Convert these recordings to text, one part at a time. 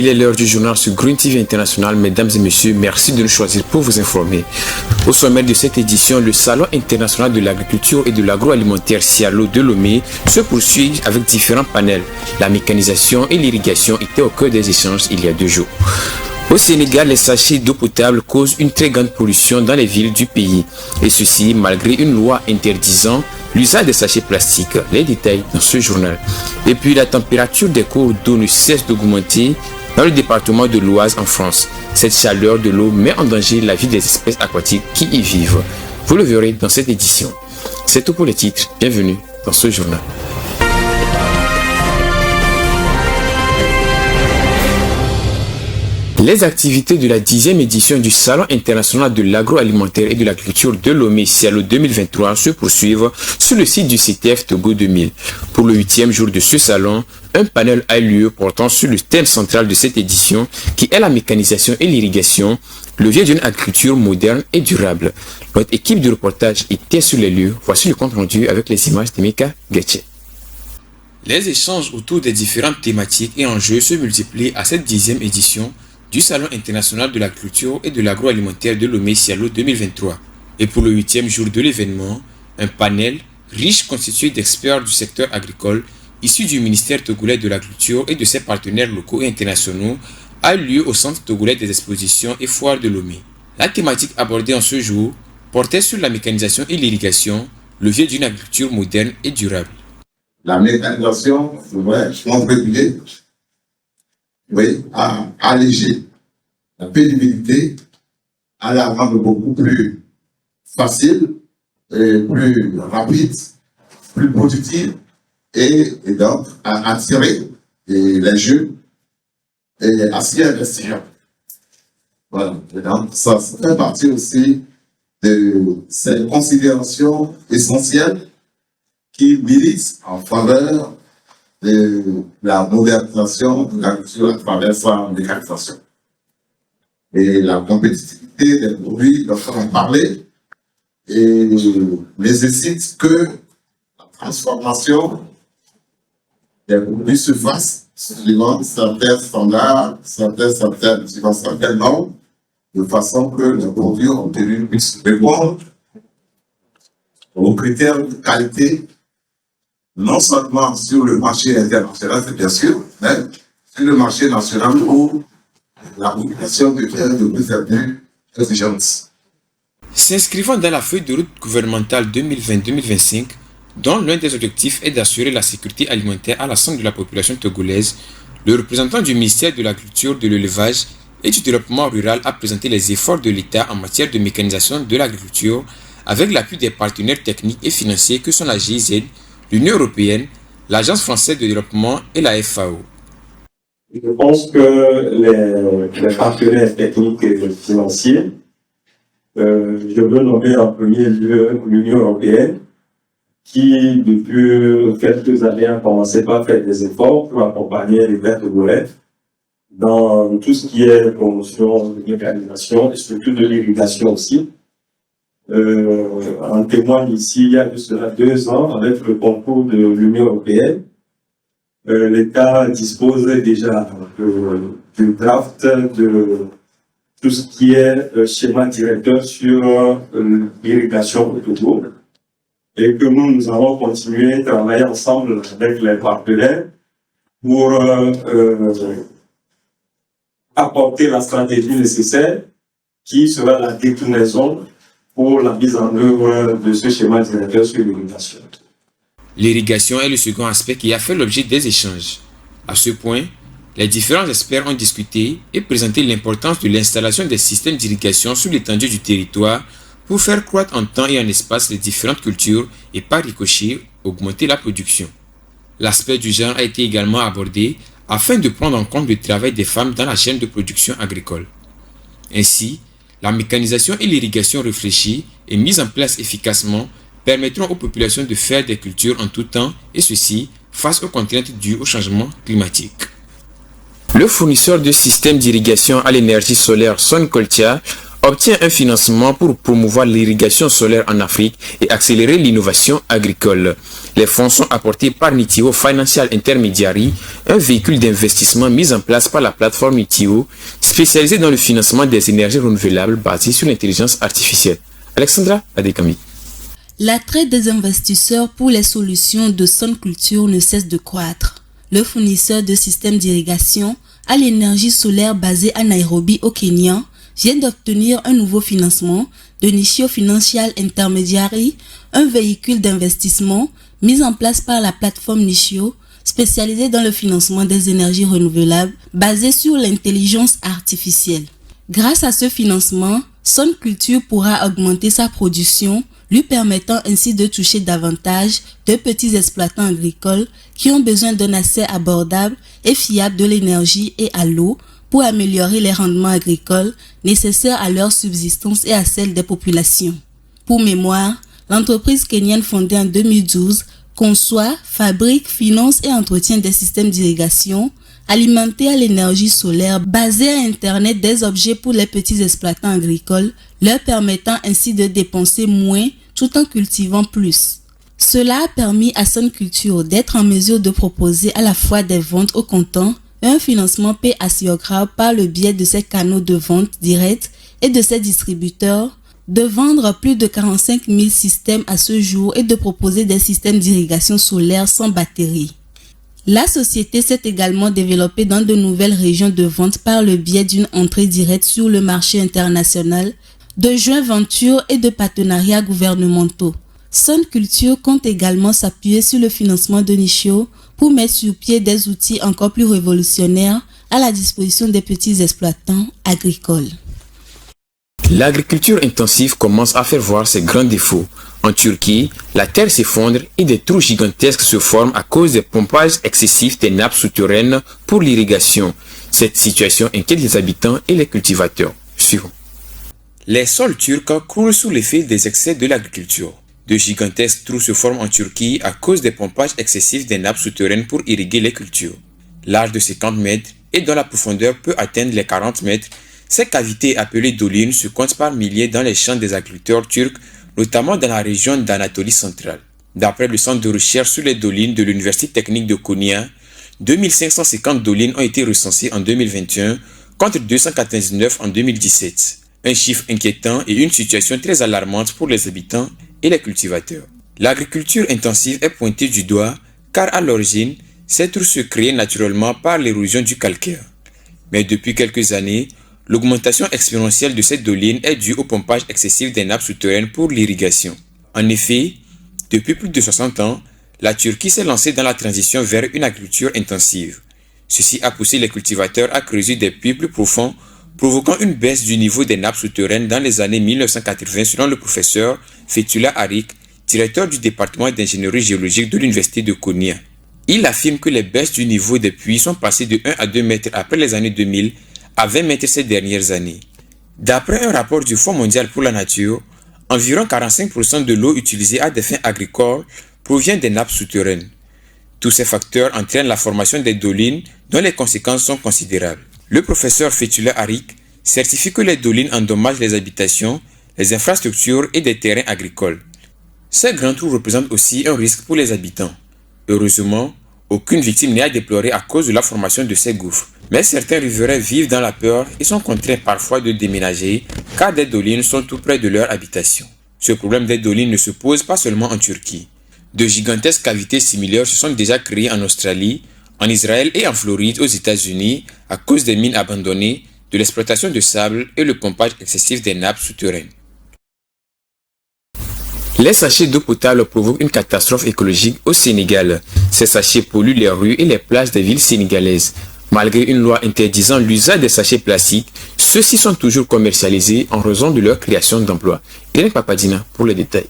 Il est l'heure du journal sur Green TV International. Mesdames et messieurs, merci de nous choisir pour vous informer. Au sommet de cette édition, le Salon international de l'agriculture et de l'agroalimentaire Cialo de Lomé se poursuit avec différents panels. La mécanisation et l'irrigation étaient au cœur des échanges il y a 2 jours. Au Sénégal, les sachets d'eau potable causent une très grande pollution dans les villes du pays. Et ceci malgré une loi interdisant l'usage des sachets plastiques. Les détails dans ce journal. Et puis la température des cours d'eau ne cesse d'augmenter dans le département de l'Oise en France. Cette chaleur de l'eau met en danger la vie des espèces aquatiques qui y vivent. Vous le verrez dans cette édition. C'est tout pour les titres. Bienvenue dans ce journal. Les activités de la 10e édition du Salon international de l'agroalimentaire et de l'agriculture de Lomé Cialo 2023 se poursuivent sur le site du CTF Togo 2000. Pour le 8e jour de ce salon, un panel a eu lieu portant sur le thème central de cette édition qui est la mécanisation et l'irrigation, levier d'une agriculture moderne et durable. Notre équipe de reportage était sur les lieux. Voici le compte rendu avec les images de Mika Getche. Les échanges autour des différentes thématiques et enjeux se multiplient à cette 10e édition du Salon international de l'agriculture et de l'agroalimentaire de Lomé Cialo 2023. Et pour le 8e jour de l'événement, un panel riche constitué d'experts du secteur agricole issus du ministère togolais de l'agriculture et de ses partenaires locaux et internationaux a eu lieu au centre togolais des expositions et foires de Lomé. La thématique abordée en ce jour portait sur la mécanisation et l'irrigation, levier d'une agriculture moderne et durable. La mécanisation devrait contribuer à alléger la pénibilité, à la rendre beaucoup plus facile, et plus rapide, plus productive et donc à attirer les jeunes et à s'y investir. Voilà. Et donc ça fait partie aussi de ces considérations essentielles qui militent en faveur de la modernisation de l'agriculture à travers sa mécanisation. Et la compétitivité des produits dont on parlait et nécessite que la transformation des produits se fasse suivant certains standards, certaines normes, de façon que les produits obtenus puissent répondre aux critères de qualité, non seulement sur le marché international, c'est bien sûr, mais sur le marché national où la population devient de plus en plus exigeante. S'inscrivant dans la feuille de route gouvernementale 2020-2025, dont l'un des objectifs est d'assurer la sécurité alimentaire à l'ensemble de la population togolaise, le représentant du ministère de l'Agriculture, de l'Élevage et du Développement rural a présenté les efforts de l'État en matière de mécanisation de l'agriculture avec l'appui des partenaires techniques et financiers que sont la GIZ, l'Union européenne, l'Agence française de développement et la FAO. Je pense que les partenaires techniques et financiers, je veux nommer en premier lieu l'Union européenne, qui depuis quelques années a commencé par faire des efforts pour accompagner les verts togolais dans tout ce qui est promotion de mécanisation et surtout de l'irrigation aussi. En témoigne ici, il y a de cela 2 ans, avec le concours de l'Union européenne, l'État dispose déjà du draft de tout ce qui est schéma directeur sur l'irrigation au Togo, et que nous allons continuer à travailler ensemble avec les partenaires pour apporter la stratégie nécessaire qui sera la déclinaison pour la mise en œuvre de ce schéma directeur sur l'irrigation. L'irrigation est le second aspect qui a fait l'objet des échanges. À ce point, les différents experts ont discuté et présenté l'importance de l'installation des systèmes d'irrigation sur l'étendue du territoire pour faire croître en temps et en espace les différentes cultures et par ricochet augmenter la production. L'aspect du genre a été également abordé afin de prendre en compte le travail des femmes dans la chaîne de production agricole. Ainsi, la mécanisation et l'irrigation réfléchie et mise en place efficacement permettront aux populations de faire des cultures en tout temps et ceci face aux contraintes dues au changement climatique. Le fournisseur de systèmes d'irrigation à l'énergie solaire Soncoltia obtient un financement pour promouvoir l'irrigation solaire en Afrique et accélérer l'innovation agricole. Les fonds sont apportés par Nitio Financial Intermediary, un véhicule d'investissement mis en place par la plateforme Nitio, spécialisée dans le financement des énergies renouvelables basées sur l'intelligence artificielle. Alexandra Adekami. L'attrait des investisseurs pour les solutions de Sun Culture ne cesse de croître. Le fournisseur de systèmes d'irrigation à l'énergie solaire basé à Nairobi au Kenya vient d'obtenir un nouveau financement de Nitio Financial Intermediary, un véhicule d'investissement mis en place par la plateforme Nitio, spécialisée dans le financement des énergies renouvelables basé sur l'intelligence artificielle. Grâce à ce financement, Sun Culture pourra augmenter sa production, lui permettant ainsi de toucher davantage de petits exploitants agricoles qui ont besoin d'un accès abordable et fiable de l'énergie et à l'eau pour améliorer les rendements agricoles nécessaires à leur subsistance et à celle des populations. Pour mémoire, l'entreprise kenyane fondée en 2012 conçoit, fabrique, finance et entretient des systèmes d'irrigation alimentés à l'énergie solaire basés à Internet des objets pour les petits exploitants agricoles, leur permettant ainsi de dépenser moins tout en cultivant plus. Cela a permis à Sun Culture d'être en mesure de proposer à la fois des ventes au comptant et un financement pay as you grow par le biais de ses canaux de vente directs et de ses distributeurs, de vendre plus de 45 000 systèmes à ce jour et de proposer des systèmes d'irrigation solaire sans batterie. La société s'est également développée dans de nouvelles régions de vente par le biais d'une entrée directe sur le marché international, de joint ventures et de partenariats gouvernementaux. Sun Culture compte également s'appuyer sur le financement de Nitio pour mettre sur pied des outils encore plus révolutionnaires à la disposition des petits exploitants agricoles. L'agriculture intensive commence à faire voir ses grands défauts. En Turquie, la terre s'effondre et des trous gigantesques se forment à cause des pompages excessifs des nappes souterraines pour l'irrigation. Cette situation inquiète les habitants et les cultivateurs. Suivons. Les sols turcs croulent sous l'effet des excès de l'agriculture. De gigantesques trous se forment en Turquie à cause des pompages excessifs des nappes souterraines pour irriguer les cultures. Large de 50 mètres et dont la profondeur peut atteindre les 40 mètres, ces cavités appelées dolines se comptent par milliers dans les champs des agriculteurs turcs, notamment dans la région d'Anatolie centrale. D'après le centre de recherche sur les dolines de l'Université technique de Konya, 2550 dolines ont été recensées en 2021 contre 299 en 2017. Un chiffre inquiétant et une situation très alarmante pour les habitants et les cultivateurs. L'agriculture intensive est pointée du doigt car à l'origine, ces trous se créaient naturellement par l'érosion du calcaire. Mais depuis quelques années, l'augmentation exponentielle de cette doline est due au pompage excessif des nappes souterraines pour l'irrigation. En effet, depuis plus de 60 ans, la Turquie s'est lancée dans la transition vers une agriculture intensive. Ceci a poussé les cultivateurs à creuser des puits plus profonds, provoquant une baisse du niveau des nappes souterraines dans les années 1980 selon le professeur Fethullah Arik, directeur du département d'ingénierie géologique de l'Université de Konya. Il affirme que les baisses du niveau des puits sont passées de 1 à 2 mètres après les années 2000 à 20 mètres ces dernières années. D'après un rapport du Fonds mondial pour la nature, environ 45% de l'eau utilisée à des fins agricoles provient des nappes souterraines. Tous ces facteurs entraînent la formation des dolines dont les conséquences sont considérables. Le professeur Fethullah Arik certifie que les dolines endommagent les habitations, les infrastructures et des terrains agricoles. Ces grands trous représentent aussi un risque pour les habitants. Heureusement, aucune victime n'est à déplorer à cause de la formation de ces gouffres. Mais certains riverains vivent dans la peur et sont contraints parfois de déménager car des dolines sont tout près de leur habitation. Ce problème des dolines ne se pose pas seulement en Turquie. De gigantesques cavités similaires se sont déjà créées en Australie, en Israël et en Floride aux États-Unis à cause des mines abandonnées, de l'exploitation de sable et le pompage excessif des nappes souterraines. Les sachets d'eau potable provoquent une catastrophe écologique au Sénégal. Ces sachets polluent les rues et les plages des villes sénégalaises. Malgré une loi interdisant l'usage des sachets plastiques, ceux-ci sont toujours commercialisés en raison de leur création d'emplois. Irène Papadina pour les détails.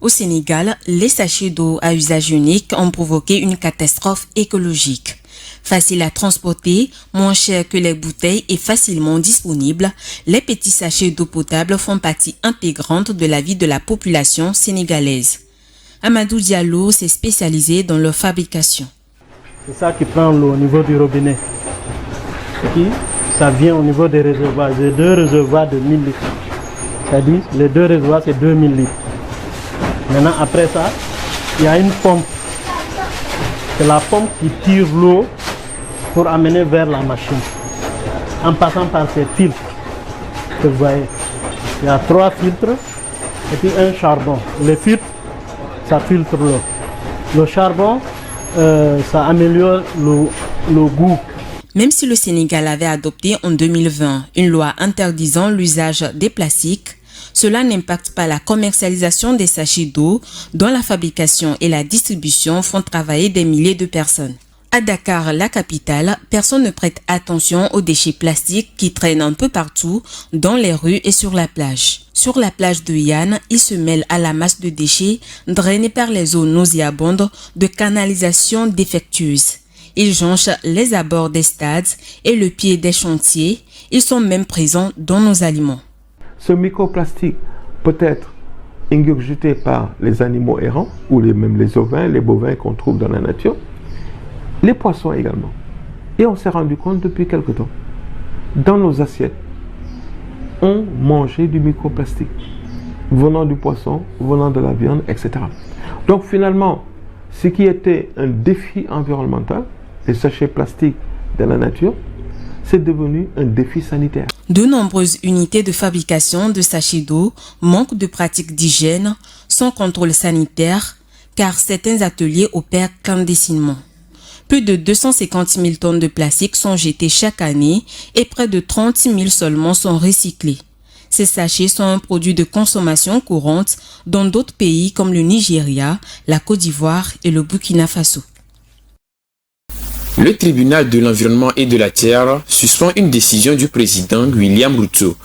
Au Sénégal, les sachets d'eau à usage unique ont provoqué une catastrophe écologique. Facile à transporter, moins cher que les bouteilles et facilement disponibles, les petits sachets d'eau potable font partie intégrante de la vie de la population sénégalaise. Amadou Diallo s'est spécialisé dans leur fabrication. C'est ça qui prend l'eau au niveau du robinet. Qui ça vient au niveau des réservoirs, des 2 réservoirs de 1000 litres. C'est-à-dire, les 2 réservoirs, c'est 2000 litres. Maintenant, après ça, il y a une pompe. C'est la pompe qui tire l'eau pour amener vers la machine. En passant par ces filtres que vous voyez. Il y a 3 filtres et puis un charbon. Les filtres, ça filtre l'eau. Le charbon, ça améliore le goût. Même si le Sénégal avait adopté en 2020 une loi interdisant l'usage des plastiques, cela n'impacte pas la commercialisation des sachets d'eau dont la fabrication et la distribution font travailler des milliers de personnes. À Dakar, la capitale, personne ne prête attention aux déchets plastiques qui traînent un peu partout dans les rues et sur la plage. Sur la plage de Yann, ils se mêlent à la masse de déchets drainés par les eaux nauséabondes de canalisation défectueuses. Ils jonchent les abords des stades et le pied des chantiers. Ils sont même présents dans nos aliments. Ce microplastique peut être ingurgité par les animaux errants ou même les ovins, les bovins qu'on trouve dans la nature, les poissons également. Et on s'est rendu compte depuis quelque temps, dans nos assiettes, on mangeait du microplastique venant du poisson, venant de la viande, etc. Donc finalement, ce qui était un défi environnemental, les sachets plastiques de la nature, c'est devenu un défi sanitaire. De nombreuses unités de fabrication de sachets d'eau manquent de pratiques d'hygiène, sans contrôle sanitaire, car certains ateliers opèrent clandestinement. Plus de 250 000 tonnes de plastique sont jetées chaque année et près de 30 000 seulement sont recyclés. Ces sachets sont un produit de consommation courante dans d'autres pays comme le Nigeria, la Côte d'Ivoire et le Burkina Faso. Le tribunal de l'environnement et de la terre suspend une décision du président William Ruto.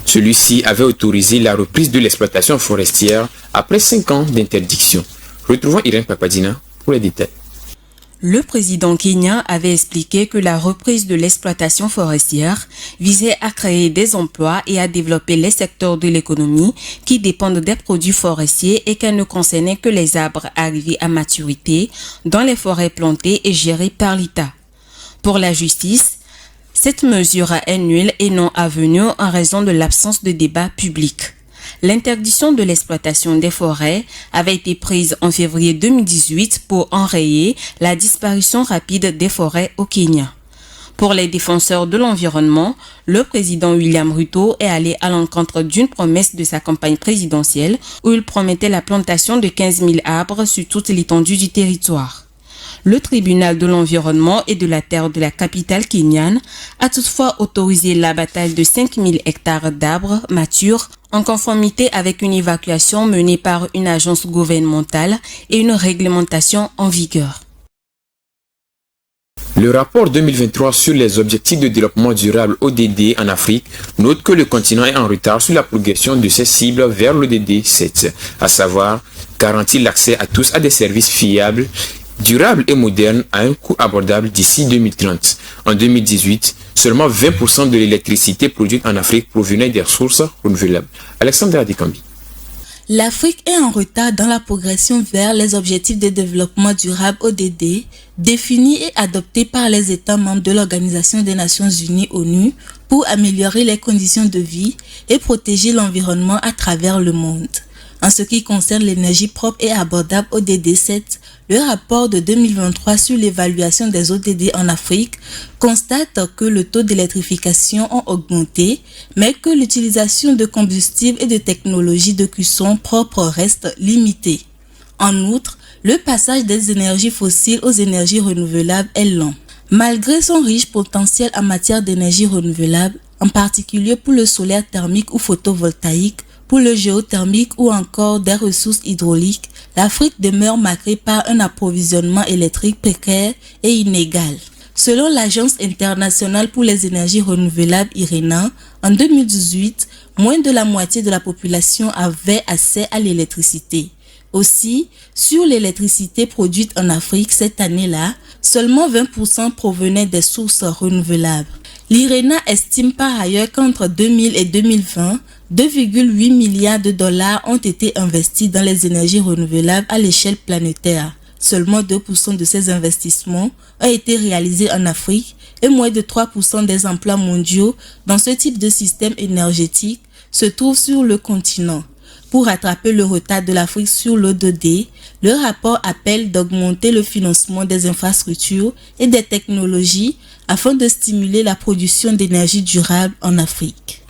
Celui-ci avait autorisé la reprise de l'exploitation forestière après 5 ans d'interdiction. Retrouvons Irène Papadina pour les détails. Le président kenyan avait expliqué que la reprise de l'exploitation forestière visait à créer des emplois et à développer les secteurs de l'économie qui dépendent des produits forestiers et qu'elle ne concernait que les arbres arrivés à maturité dans les forêts plantées et gérées par l'État. Pour la justice, cette mesure est nulle et non avenue en raison de l'absence de débat public. L'interdiction de l'exploitation des forêts avait été prise en février 2018 pour enrayer la disparition rapide des forêts au Kenya. Pour les défenseurs de l'environnement, le président William Ruto est allé à l'encontre d'une promesse de sa campagne présidentielle où il promettait la plantation de 15 000 arbres sur toute l'étendue du territoire. Le tribunal de l'environnement et de la terre de la capitale kenyane a toutefois autorisé l'abattage de 5 000 hectares d'arbres matures en conformité avec une évacuation menée par une agence gouvernementale et une réglementation en vigueur. Le rapport 2023 sur les objectifs de développement durable ODD en Afrique note que le continent est en retard sur la progression de ses cibles vers l'ODD 7, à savoir garantir l'accès à tous à des services fiables, durables et modernes à un coût abordable d'ici 2030. En 2018, seulement 20% de l'électricité produite en Afrique provenait des ressources renouvelables. Alexandra Dikambi. L'Afrique est en retard dans la progression vers les objectifs de développement durable ODD, définis et adoptés par les États membres de l'Organisation des Nations Unies ONU pour améliorer les conditions de vie et protéger l'environnement à travers le monde. En ce qui concerne l'énergie propre et abordable ODD 7, le rapport de 2023 sur l'évaluation des ODD en Afrique constate que le taux d'électrification a augmenté, mais que l'utilisation de combustibles et de technologies de cuisson propres reste limitée. En outre, le passage des énergies fossiles aux énergies renouvelables est lent. Malgré son riche potentiel en matière d'énergie renouvelable, en particulier pour le solaire thermique ou photovoltaïque, pour le géothermique ou encore des ressources hydrauliques, l'Afrique demeure marquée par un approvisionnement électrique précaire et inégal. Selon l'Agence internationale pour les énergies renouvelables IRENA, en 2018, moins de la moitié de la population avait accès à l'électricité. Aussi, sur l'électricité produite en Afrique cette année-là, seulement 20% provenaient des sources renouvelables. L'IRENA estime par ailleurs qu'entre 2000 et 2020, 2,8 milliards de dollars ont été investis dans les énergies renouvelables à l'échelle planétaire. Seulement 2% de ces investissements ont été réalisés en Afrique et moins de 3% des emplois mondiaux dans ce type de système énergétique se trouvent sur le continent. Pour rattraper le retard de l'Afrique sur l'O2D, le rapport appelle d'augmenter le financement des infrastructures et des technologies afin de stimuler la production d'énergie durable en Afrique.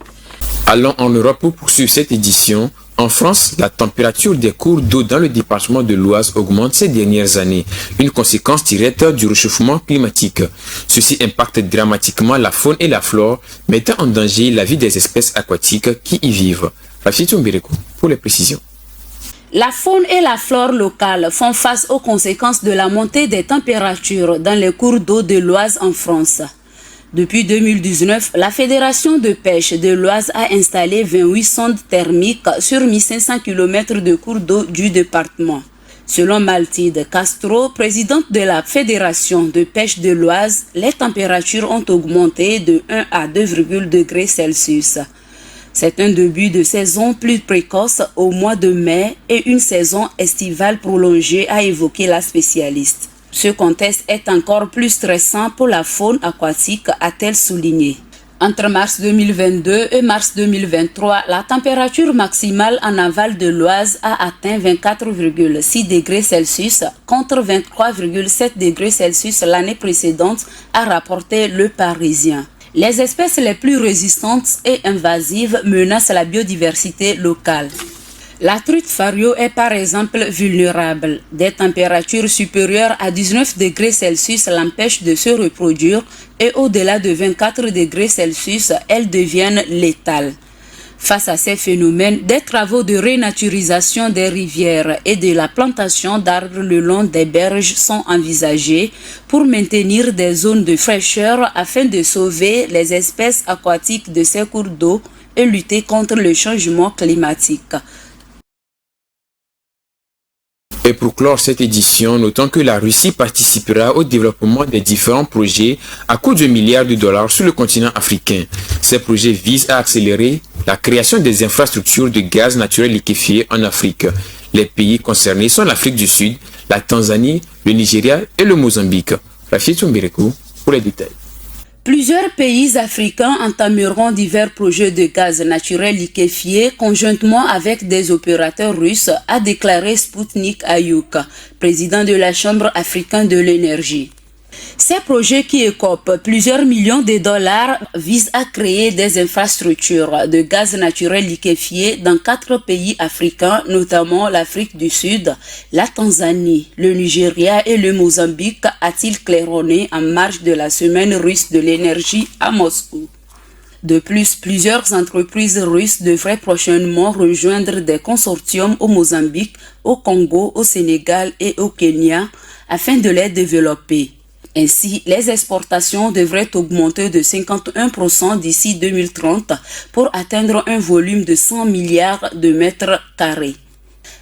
Allons en Europe pour poursuivre cette édition. En France, la température des cours d'eau dans le département de l'Oise augmente ces dernières années, une conséquence directe du réchauffement climatique. Ceci impacte dramatiquement la faune et la flore, mettant en danger la vie des espèces aquatiques qui y vivent. Rafitou Mbireko pour les précisions. La faune et la flore locales font face aux conséquences de la montée des températures dans les cours d'eau de l'Oise en France. Depuis 2019, la Fédération de pêche de l'Oise a installé 28 sondes thermiques sur 1500 km de cours d'eau du département. Selon Maltide Castro, présidente de la Fédération de pêche de l'Oise, les températures ont augmenté de 1 à 2 degrés Celsius. C'est un début de saison plus précoce au mois de mai et une saison estivale prolongée, a évoqué la spécialiste. Ce contexte est encore plus stressant pour la faune aquatique, a-t-elle souligné. Entre mars 2022 et mars 2023, la température maximale en aval de l'Oise a atteint 24,6 degrés Celsius contre 23,7 degrés Celsius l'année précédente, a rapporté Le Parisien. Les espèces les plus résistantes et invasives menacent la biodiversité locale. La truite fario est par exemple vulnérable. Des températures supérieures à 19 degrés Celsius l'empêchent de se reproduire et au-delà de 24 degrés Celsius, elles deviennent létales. Face à ces phénomènes, des travaux de renaturisation des rivières et de la plantation d'arbres le long des berges sont envisagés pour maintenir des zones de fraîcheur afin de sauver les espèces aquatiques de ces cours d'eau et lutter contre le changement climatique. Et pour clore cette édition, notons que la Russie participera au développement des différents projets à coût de milliards de dollars sur le continent africain. Ces projets visent à accélérer la création des infrastructures de gaz naturel liquéfié en Afrique. Les pays concernés sont l'Afrique du Sud, la Tanzanie, le Nigeria et le Mozambique. Rafitou Mbireko pour les détails. Plusieurs pays africains entameront divers projets de gaz naturel liquéfié conjointement avec des opérateurs russes, a déclaré Sputnik Ayuk, président de la Chambre africaine de l'énergie. Ces projets qui écopent plusieurs millions de dollars visent à créer des infrastructures de gaz naturel liquéfié dans 4 pays africains, notamment l'Afrique du Sud, la Tanzanie, le Nigeria et le Mozambique, a-t-il claironné en marge de la semaine russe de l'énergie à Moscou. De plus, plusieurs entreprises russes devraient prochainement rejoindre des consortiums au Mozambique, au Congo, au Sénégal et au Kenya afin de les développer. Ainsi, les exportations devraient augmenter de 51% d'ici 2030 pour atteindre un volume de 100 milliards de mètres carrés.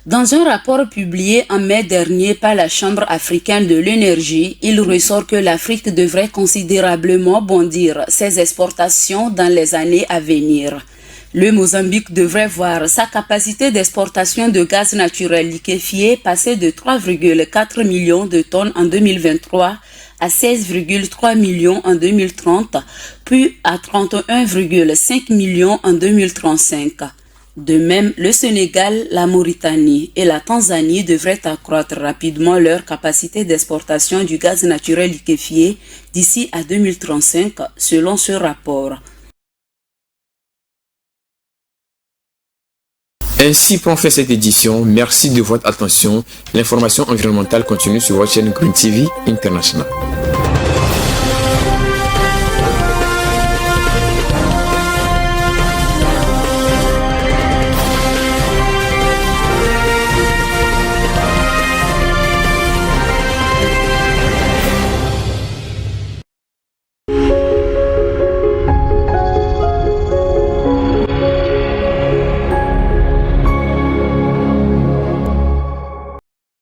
Dans un rapport publié en mai dernier par la Chambre africaine de l'énergie, il ressort que l'Afrique devrait considérablement bondir ses exportations dans les années à venir. Le Mozambique devrait voir sa capacité d'exportation de gaz naturel liquéfié passer de 3,4 millions de tonnes en 2023 à 16,3 millions en 2030, puis à 31,5 millions en 2035. De même, le Sénégal, la Mauritanie et la Tanzanie devraient accroître rapidement leur capacité d'exportation du gaz naturel liquéfié d'ici à 2035, selon ce rapport. Ainsi prend fin cette édition. Merci de votre attention. L'information environnementale continue sur votre chaîne Green TV International.